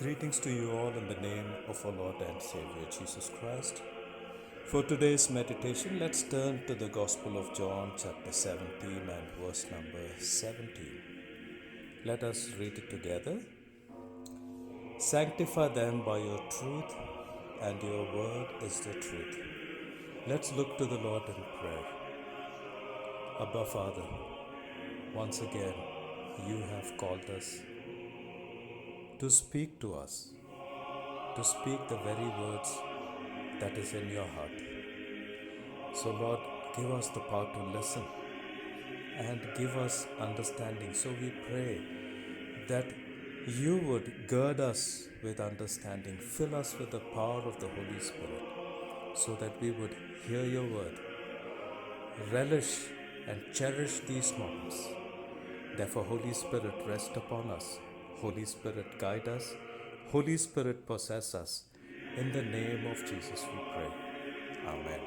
Greetings to you all in the name of our Lord and Savior Jesus Christ. For today's meditation, let's turn to the Gospel of John, chapter 17 and verse number 17. Let us read it together. Sanctify them by your truth, and your word is the truth. Let's look to the Lord in prayer. Abba Father, once again, you have called us to speak to us, to speak the very words that is in your heart. So Lord, give us the power to listen and give us understanding. So we pray that you would gird us with understanding, fill us with the power of the Holy Spirit, so that we would hear your word, relish and cherish these moments. Therefore, Holy Spirit, rest upon us. Holy Spirit, guide us. Holy Spirit, possess us. In the name of Jesus we pray. Amen.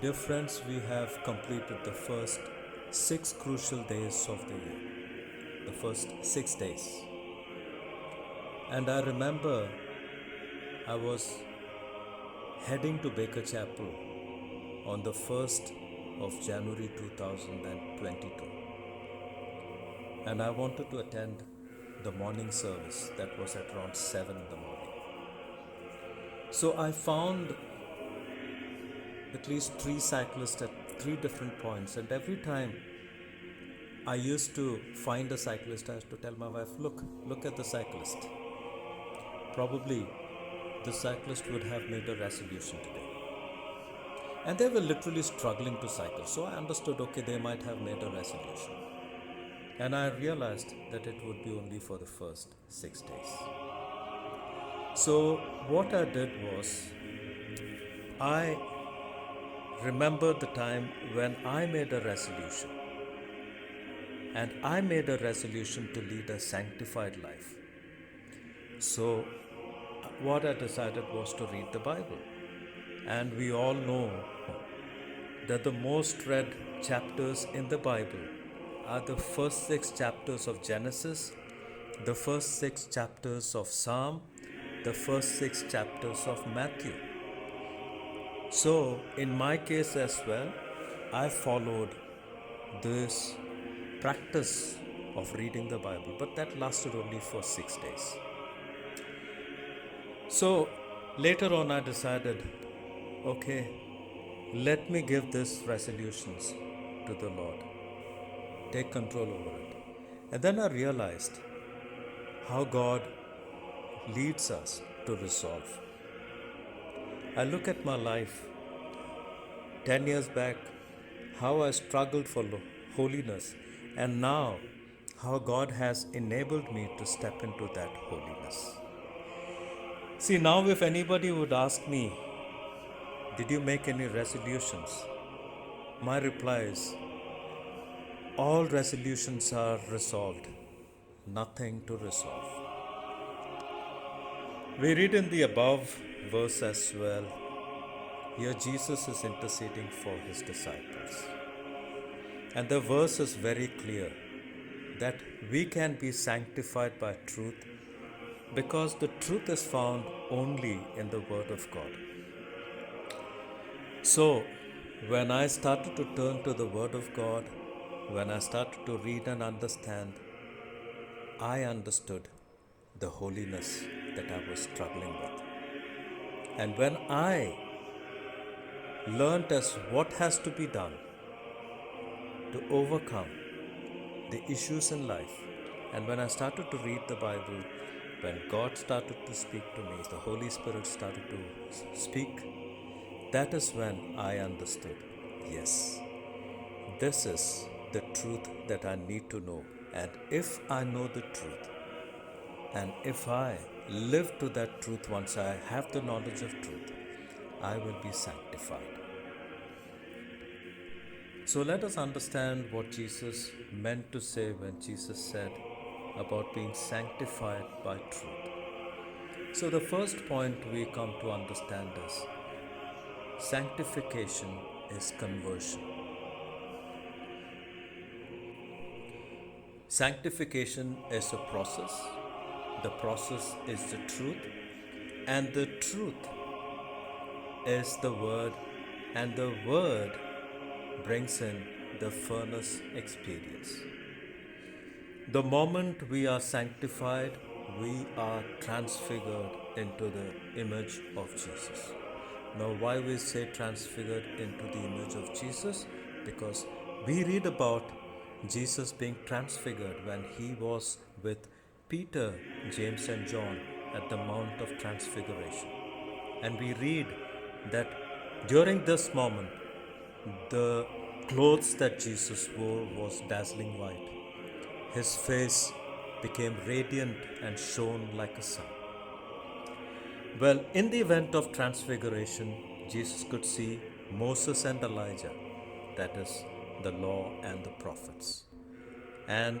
Dear friends, we have completed the first 6 crucial days of the year, the first 6 days. And I remember I was heading to Baker Chapel on the 1st of January 2022. And I wanted to attend the morning service that was at around 7 in the morning. So I found at least 3 cyclists at 3 different points, and every time I used to find a cyclist, I used to tell my wife, look at the cyclist. Probably the cyclist would have made a resolution today. And they were literally struggling to cycle. So I understood, okay, they might have made a resolution. And I realized that it would be only for the first 6 days. So what I did was, I remembered the time when I made a resolution. And I made a resolution to lead a sanctified life. So what I decided was to read the Bible. And we all know that the most read chapters in the Bible are the first 6 chapters of Genesis, the first 6 chapters of Psalm, the first 6 chapters of Matthew. So in my case as well, I followed this practice of reading the Bible, but that lasted only for 6 days. So later on I decided, okay, let me give these resolutions to the Lord. Take control over it. And then I realized how God leads us to resolve. I look at my life 10 years back, how I struggled for holiness, and now how God has enabled me to step into that holiness. See, now if anybody would ask me, did you make any resolutions? My reply is, all resolutions are resolved, nothing to resolve. We read in the above verse as well, here Jesus is interceding for his disciples. And the verse is very clear that we can be sanctified by truth because the truth is found only in the Word of God. So, when I started to turn to the Word of God, when I started to read and understand, I understood the holiness that I was struggling with. And when I learnt as what has to be done to overcome the issues in life, and when I started to read the Bible, when God started to speak to me, the Holy Spirit started to speak, that is when I understood, yes, this is the truth that I need to know. And if I know the truth, and if I live to that truth, once I have the knowledge of truth, I will be sanctified. So let us understand what Jesus meant to say when Jesus said about being sanctified by truth. So the first point we come to understand is sanctification is conversion. Sanctification is a process. The process is the truth, and the truth is the Word, and the Word brings in the furnace experience. The moment we are sanctified, we are transfigured into the image of Jesus. Now, why we say transfigured into the image of Jesus? Because we read about Jesus being transfigured when he was with Peter, James, and John at the Mount of Transfiguration. And we read that during this moment, the clothes that Jesus wore was dazzling white. His face became radiant and shone like a sun. Well, in the event of transfiguration, Jesus could see Moses and Elijah, that is, the law and the prophets. And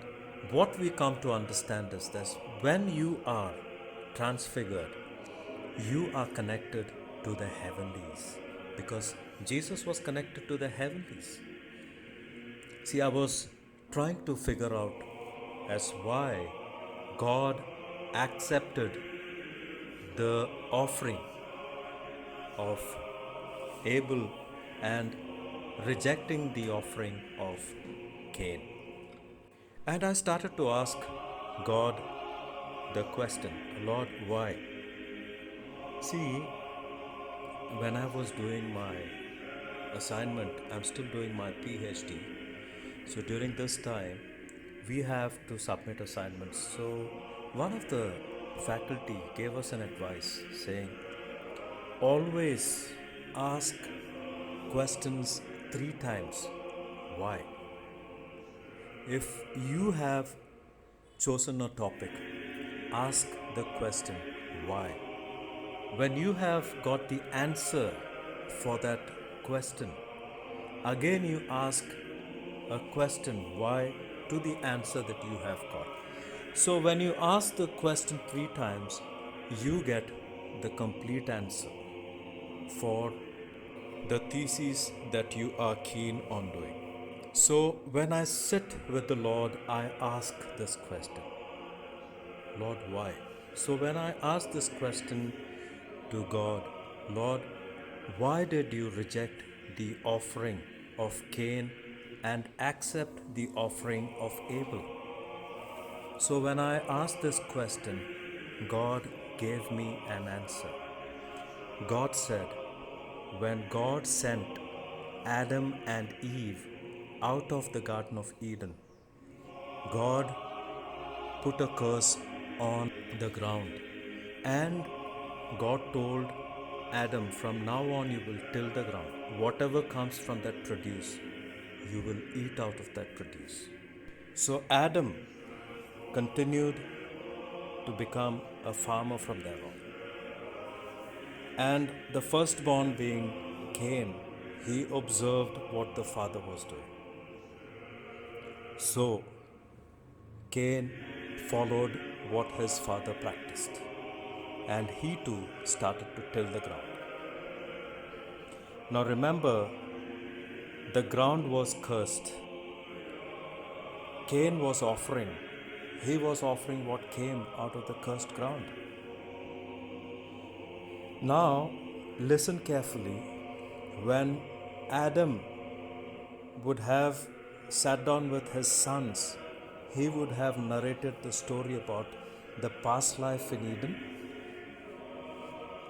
what we come to understand is this: when you are transfigured, you are connected to the heavenlies, because Jesus was connected to the heavenlies. See, I was trying to figure out as why God accepted the offering of Abel and rejecting the offering of Cain. And I started to ask God the question, Lord, why? See, when I was doing my assignment, I'm still doing my PhD. So during this time, we have to submit assignments. So one of the faculty gave us an advice saying, always ask questions 3 times. Why? If you have chosen a topic, ask the question, why? When you have got the answer for that question, again you ask a question, why, to the answer that you have got. So when you ask the question 3 times, you get the complete answer for the thesis that you are keen on doing. So when I sit with the Lord, I ask this question, Lord, why? So when I ask this question to God, Lord, why did you reject the offering of Cain and accept the offering of Abel? So when I asked this question, God gave me an answer. God said, when God sent Adam and Eve out of the Garden of Eden, God put a curse on the ground. And God told Adam, from now on you will till the ground. Whatever comes from that produce, you will eat out of that produce. So Adam continued to become a farmer from there on. And the firstborn being Cain, he observed what the father was doing. So Cain followed what his father practiced, and he too started to till the ground. Now remember, the ground was cursed. Cain was offering. He was offering what came out of the cursed ground. Now, listen carefully. When Adam would have sat down with his sons, he would have narrated the story about the past life in Eden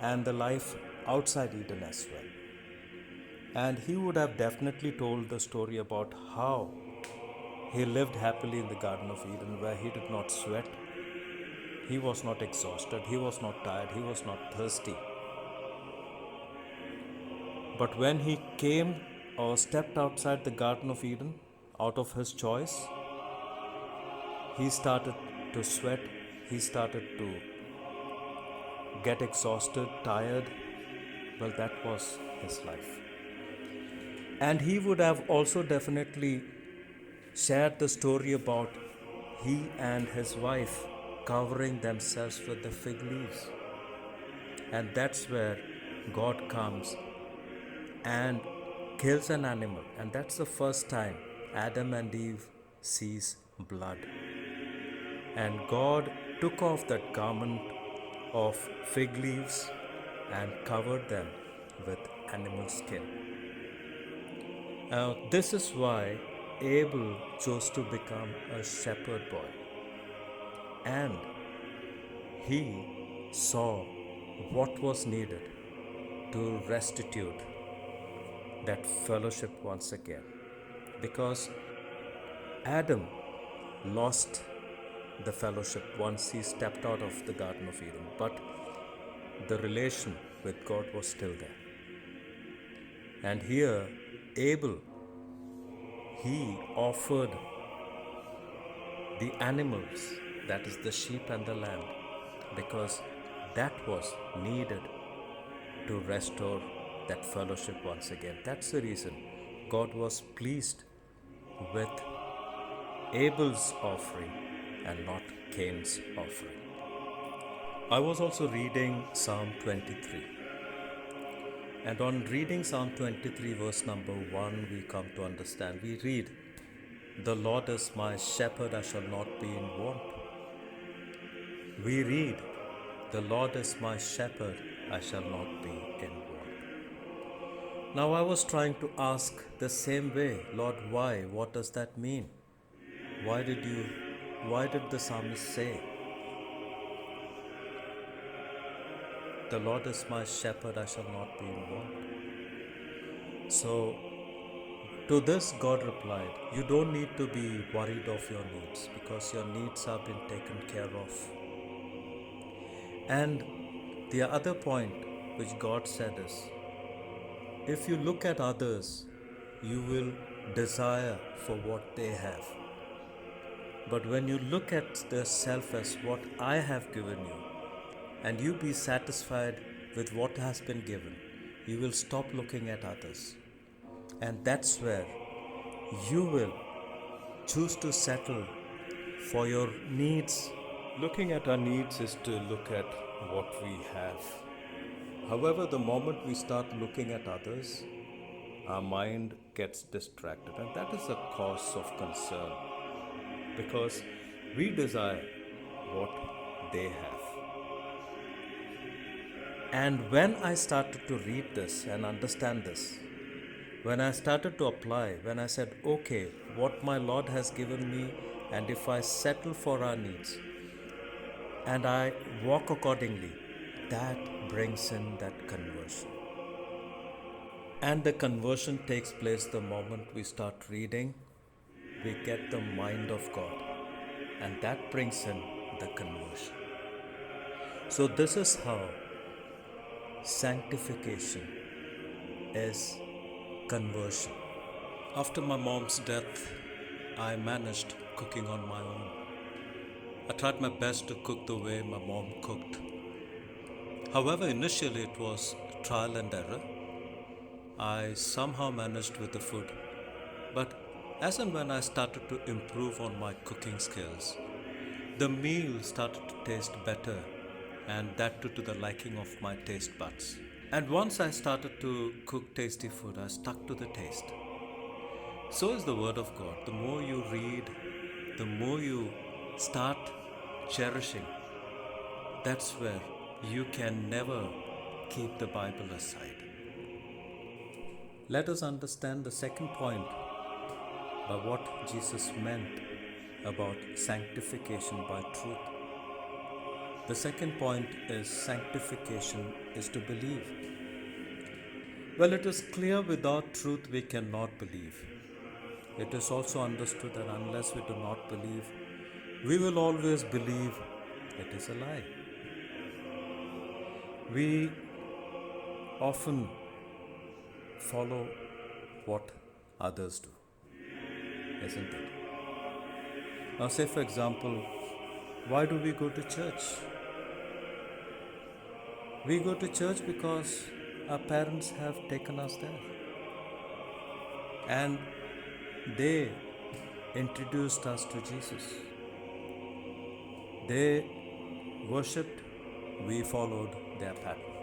and the life outside Eden as well. And he would have definitely told the story about how he lived happily in the Garden of Eden, where he did not sweat, he was not exhausted, he was not tired, he was not thirsty. But when he came or stepped outside the Garden of Eden, out of his choice, he started to sweat, he started to get exhausted, tired. Well, that was his life. And he would have also definitely shared the story about he and his wife covering themselves with the fig leaves. And that's where God comes and kills an animal. And that's the first time Adam and Eve sees blood. And God took off that garment of fig leaves and covered them with animal skin. Now, this is why Abel chose to become a shepherd boy, and he saw what was needed to restitute that fellowship once again. Because Adam lost the fellowship once he stepped out of the Garden of Eden, but the relation with God was still there. And here, Abel, he offered the animals, that is the sheep and the lamb, because that was needed to restore that fellowship once again. That's the reason God was pleased with Abel's offering and not Cain's offering. I was also reading Psalm 23. And on reading Psalm 23 verse number 1, we come to understand. We read, "The Lord is my shepherd, I shall not be in want." We read, "The Lord is my shepherd, I shall not be in want." Now I was trying to ask the same way, Lord, why? What does that mean? Why did the psalmist say, "The Lord is my shepherd, I shall not be in want"? So to this God replied, you don't need to be worried of your needs, because your needs have been taken care of. And the other point which God said is, if you look at others, you will desire for what they have. But when you look at yourself as what I have given you, and you be satisfied with what has been given, you will stop looking at others. And that's where you will choose to settle for your needs. Looking at our needs is to look at what we have. However, the moment we start looking at others, our mind gets distracted, and that is a cause of concern, because we desire what they have. And when I started to read this and understand this, when I started to apply, when I said, okay, what my Lord has given me, and if I settle for our needs and I walk accordingly, that brings in that conversion. And the conversion takes place the moment we start reading, we get the mind of God, and that brings in the conversion. So this is how sanctification is conversion. After my mom's death, I managed cooking on my own. I tried my best to cook the way my mom cooked. However, initially it was trial and error. I somehow managed with the food. But as and when I started to improve on my cooking skills, the meal started to taste better, and that too to the liking of my taste buds. And once I started to cook tasty food, I stuck to the taste. So is the Word of God. The more you read, the more you start cherishing, that's where you can never keep the Bible aside. Let us understand the second point by what Jesus meant about sanctification by truth. The second point is sanctification is to believe. Well, it is clear without truth we cannot believe. It is also understood that unless we do not believe, we will always believe it is a lie. We often follow what others do, isn't it? Now, say for example, why do we go to church? We go to church because our parents have taken us there, and they introduced us to Jesus. They worshipped, we followed their pattern.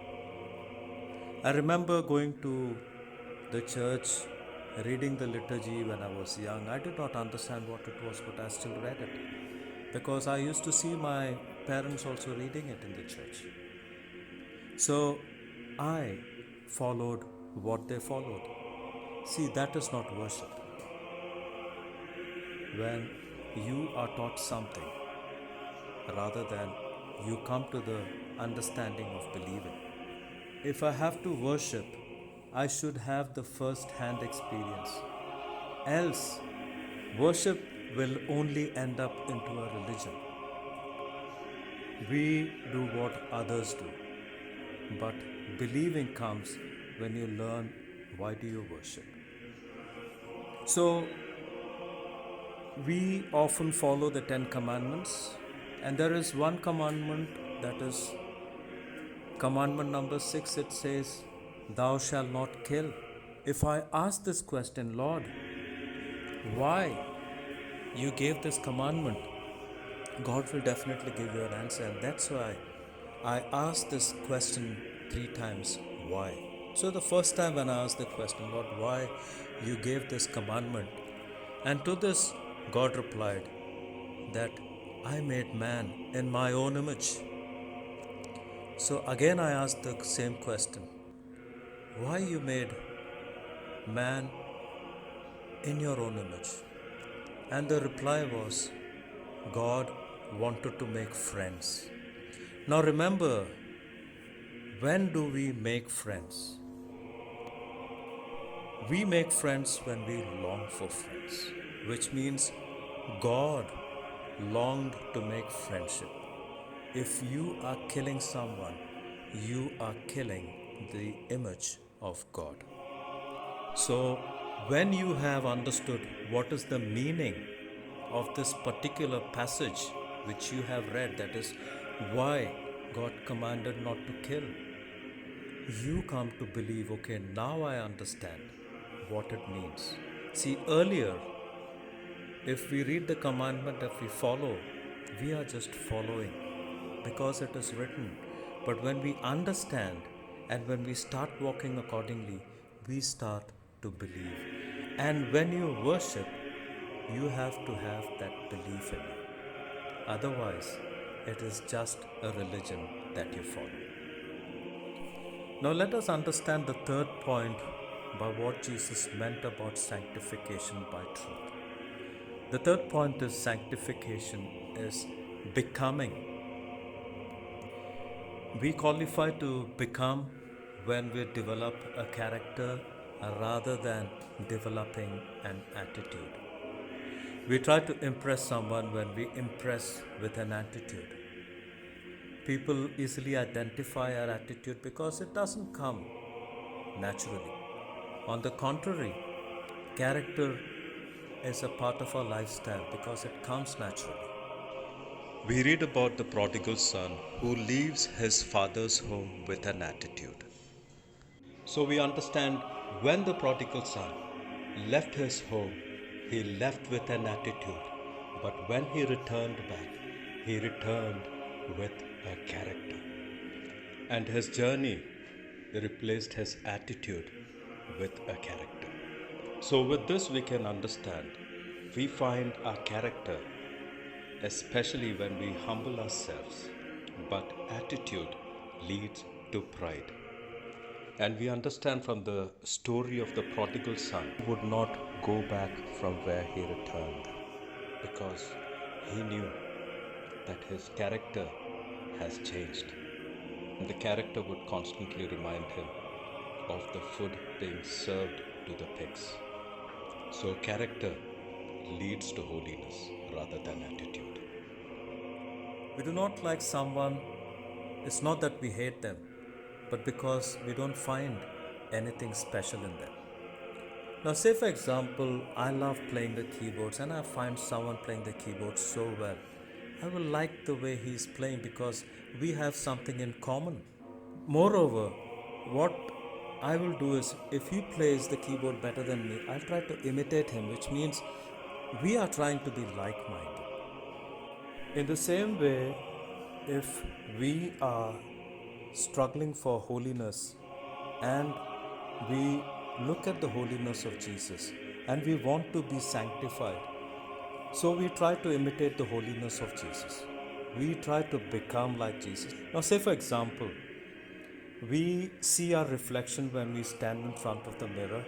I remember going to the church, reading the liturgy when I was young. I did not understand what it was, but I still read it, because I used to see my parents also reading it in the church. So I followed what they followed. See, that is not worship. When you are taught something rather than you come to the understanding of believing. If I have to worship, I should have the first hand experience. Else, worship will only end up into a religion. We do what others do, but believing comes when you learn why do you worship. So, we often follow the 10 commandments, and there is one commandment, that is commandment number 6. It says, thou shalt not kill. If I ask this question, Lord, why you gave this commandment, God will definitely give you an answer. And that's why I asked this question 3 times, why? So the first time when I asked the question, Lord, why you gave this commandment? And to this, God replied that I made man in my own image. So again I asked the same question, why you made man in your own image? And the reply was, God wanted to make friends. Now remember, when do we make friends? We make friends when we long for friends, which means God longed to make friendship. If you are killing someone, you are killing the image of God. So, when you have understood what is the meaning of this particular passage which you have read, that is why God commanded not to kill, you come to believe, okay, now I understand what it means. See, earlier, if we read the commandment, if we follow, we are just following because it is written. But when we understand and when we start walking accordingly, we start to believe. And when you worship, you have to have that belief in you. Otherwise, it is just a religion that you follow. Now, let us understand the third point by what Jesus meant about sanctification by truth. The third point is sanctification is becoming. We qualify to become when we develop a character rather than developing an attitude. We try to impress someone when we impress with an attitude. People easily identify our attitude because it doesn't come naturally. On the contrary, character is a part of our lifestyle because it comes naturally. We read about the prodigal son who leaves his father's home with an attitude. So we understand when the prodigal son left his home, he left with an attitude. But when he returned back, he returned with a character. And his journey replaced his attitude with a character. So with this we can understand, we find our character especially when we humble ourselves, but attitude leads to pride. And we understand from the story of the prodigal son, he would not go back from where he returned because he knew that his character has changed. And the character would constantly remind him of the food being served to the pigs. So character leads to holiness rather than attitude. We do not like someone, it's not that we hate them, but because we don't find anything special in them. Now, say for example, I love playing the keyboards and I find someone playing the keyboard so well. I will like the way he is playing because we have something in common. Moreover, what I will do is, if he plays the keyboard better than me, I'll try to imitate him, which means we are trying to be like minded. In the same way, if we are struggling for holiness and we look at the holiness of Jesus and we want to be sanctified, so we try to imitate the holiness of Jesus. we try to become like Jesus. Now, say for example, we see our reflection when we stand in front of the mirror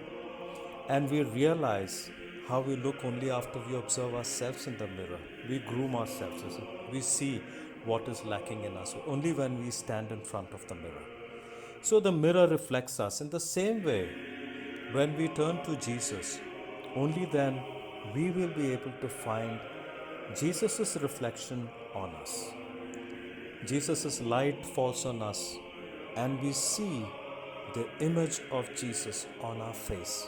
and we realize how we look only after we observe ourselves in the mirror. We groom ourselves, isn't it? We see what is lacking in us only when we stand in front of the mirror. So the mirror reflects us. In the same way, when we turn to Jesus, only then we will be able to find Jesus' reflection on us. Jesus' light falls on us, and we see the image of Jesus on our face.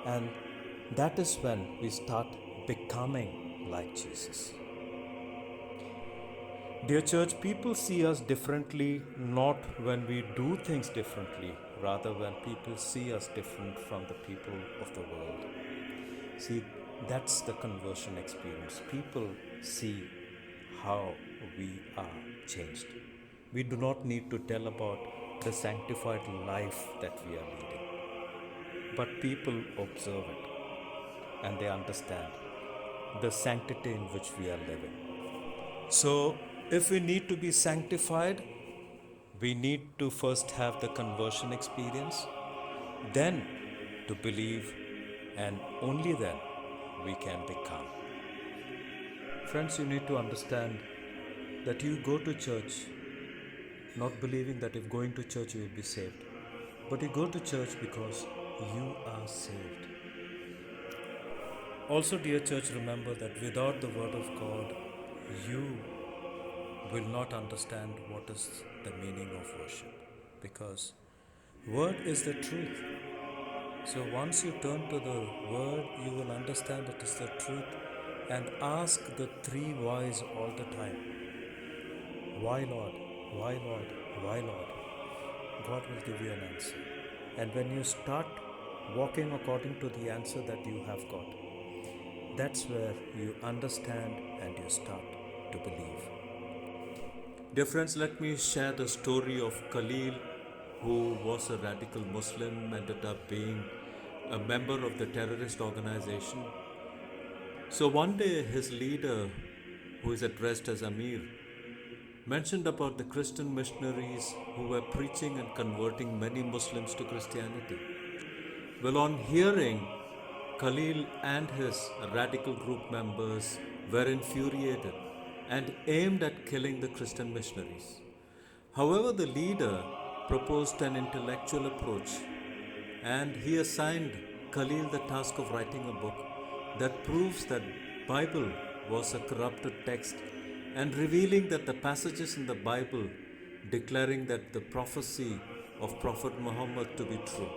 And that is when we start becoming like Jesus. Dear church, people see us differently not when we do things differently, rather when people see us different from the people of the world. See, that's the conversion experience. People see how we are changed. We do not need to tell about the sanctified life that we are leading, but people observe it and they understand the sanctity in which we are living. So, if we need to be sanctified, we need to first have the conversion experience, then to believe, and only then we can become. Friends, you need to understand that you go to church not believing that if going to church you will be saved, but you go to church because you are saved. Also, dear church, remember that without the Word of God, you will not understand what is the meaning of worship, because Word is the truth. So once you turn to the Word, you will understand it is the truth, and ask the three whys all the time. Why, Lord? Why, Lord? Why, Lord? God will give you an answer. And when you start walking according to the answer that you have got, that's where you understand and you start to believe. Dear friends, let me share the story of Khalil, who was a radical Muslim, ended up being a member of the terrorist organization. So one day his leader, who is addressed as Amir, mentioned about the Christian missionaries who were preaching and converting many Muslims to Christianity. Well, on hearing, Khalil and his radical group members were infuriated and aimed at killing the Christian missionaries. However, the leader proposed an intellectual approach, and he assigned Khalil the task of writing a book that proves that Bible was a corrupted text and revealing that the passages in the Bible declaring that the prophecy of Prophet Muhammad to be true.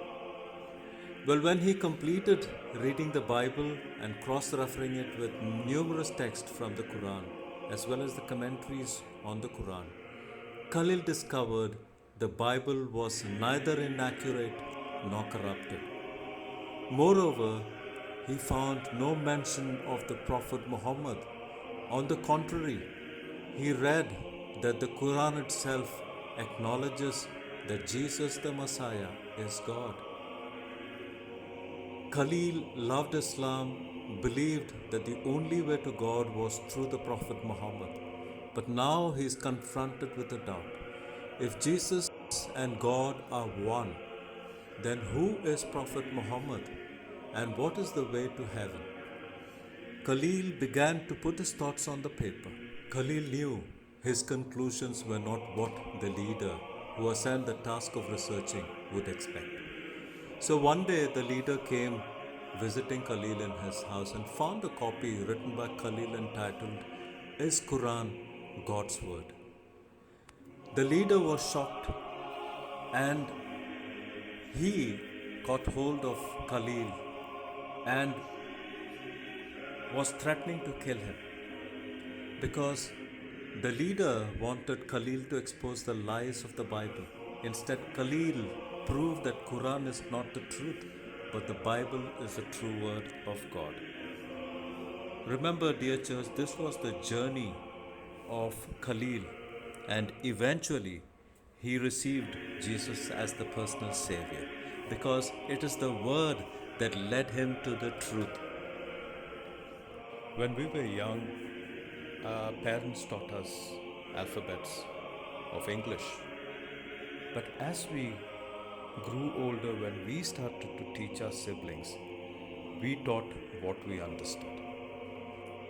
Well, when he completed reading the Bible and cross-referring it with numerous texts from the Quran as well as the commentaries on the Quran, Khalil discovered the Bible was neither inaccurate nor corrupted. Moreover, he found no mention of the Prophet Muhammad. On the contrary, he read that the Quran itself acknowledges that Jesus the Messiah is God. Khalil loved Islam, believed that the only way to God was through the Prophet Muhammad. But now he is confronted with a doubt. If Jesus and God are one, then who is Prophet Muhammad and what is the way to heaven? Khalil began to put his thoughts on the paper. Khalil knew his conclusions were not what the leader who assigned the task of researching would expect. So one day the leader came visiting Khalil in his house and found a copy written by Khalil entitled, "Is Quran God's Word?" The leader was shocked and he caught hold of Khalil and was threatening to kill him because the leader wanted Khalil to expose the lies of the Bible. Instead, Khalil proved that Quran is not the truth, but the Bible is the true word of God. Remember, dear church, this was the journey of Khalil, and eventually he received Jesus as the personal Savior because it is the word that led him to the truth. When we were young, Our parents taught us alphabets of English. But as we grew older, when we started to teach our siblings, we taught what we understood.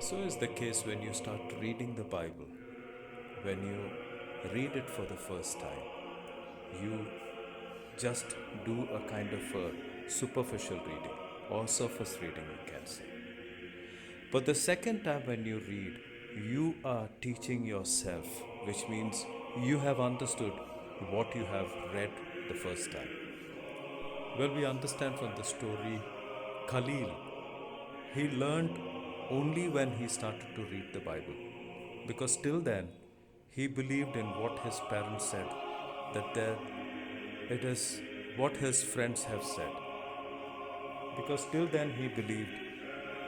So is the case when you start reading the Bible. When you read it for the first time, you just do a kind of a superficial reading or surface reading, you can say. But the second time when you read, you are teaching yourself, which means you have understood what you have read the first time. Well, we understand from the story Khalil, he learned only when he started to read the Bible. Because till then, he believed in what his parents said, that it is what his friends have said. Because till then, he believed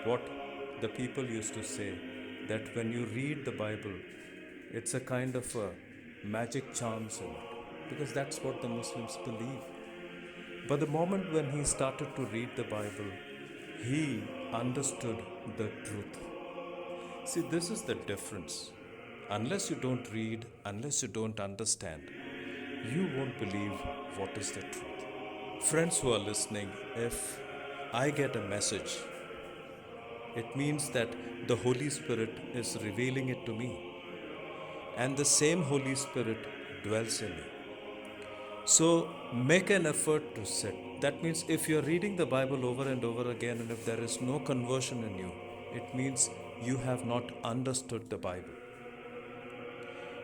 what the people used to say, that when you read the Bible, it's a kind of a magic charms in it. Because that's what the Muslims believe. But the moment when he started to read the Bible, he understood the truth. See, this is the difference. Unless you don't read, unless you don't understand, you won't believe what is the truth. Friends who are listening, if I get a message, it means that the Holy Spirit is revealing it to me. And the same Holy Spirit dwells in me. So make an effort to sit. That means if you're reading the Bible over and over again and if there is no conversion in you, it means you have not understood the Bible.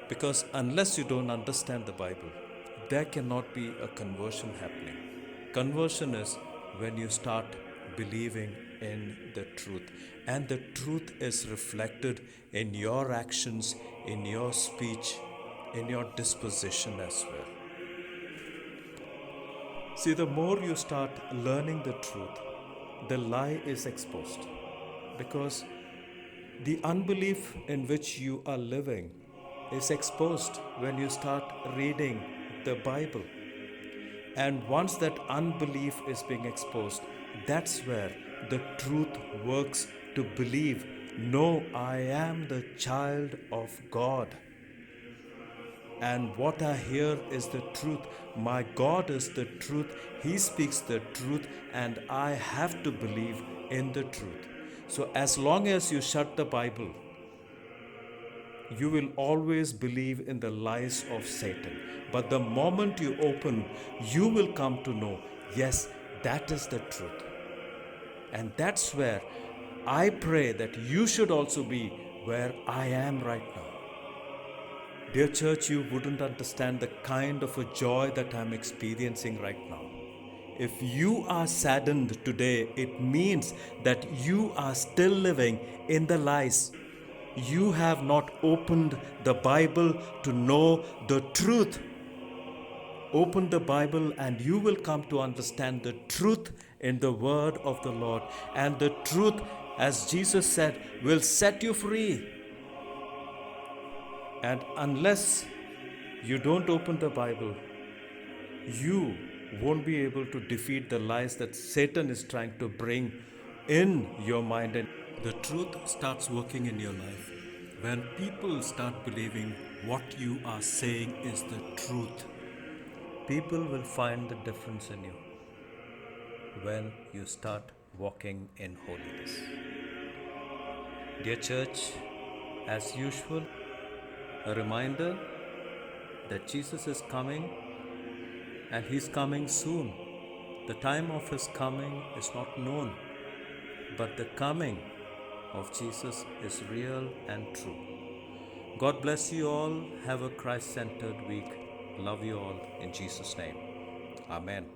Because unless you don't understand the Bible, there cannot be a conversion happening. Conversion is when you start believing in the truth. And the truth is reflected in your actions, in your speech, in your disposition as well. See, the more you start learning the truth, the lie is exposed. Because the unbelief in which you are living is exposed when you start reading the Bible. And once that unbelief is being exposed, that's where the truth works to believe, no, I am the child of God. And what I hear is the truth. My God is the truth. He speaks the truth, and I have to believe in the truth. So, as long as you shut the Bible, you will always believe in the lies of Satan. But the moment you open, you will come to know, yes, that is the truth. And that's where I pray that you should also be where I am right now. Dear church, you wouldn't understand the kind of a joy that I'm experiencing right now. If you are saddened today, it means that you are still living in the lies. You have not opened the Bible to know the truth. Open the Bible and you will come to understand the truth in the word of the Lord. And the truth, as Jesus said, will set you free. And unless you don't open the Bible, you won't be able to defeat the lies that Satan is trying to bring in your mind. And the truth starts working in your life when people start believing what you are saying is the truth. People will find the difference in you when you start walking in holiness. Dear church, as usual, a reminder that Jesus is coming and He's coming soon. The time of His coming is not known, but the coming of Jesus is real and true. God bless you all. Have a Christ-centered week. Love you all in Jesus' name. Amen.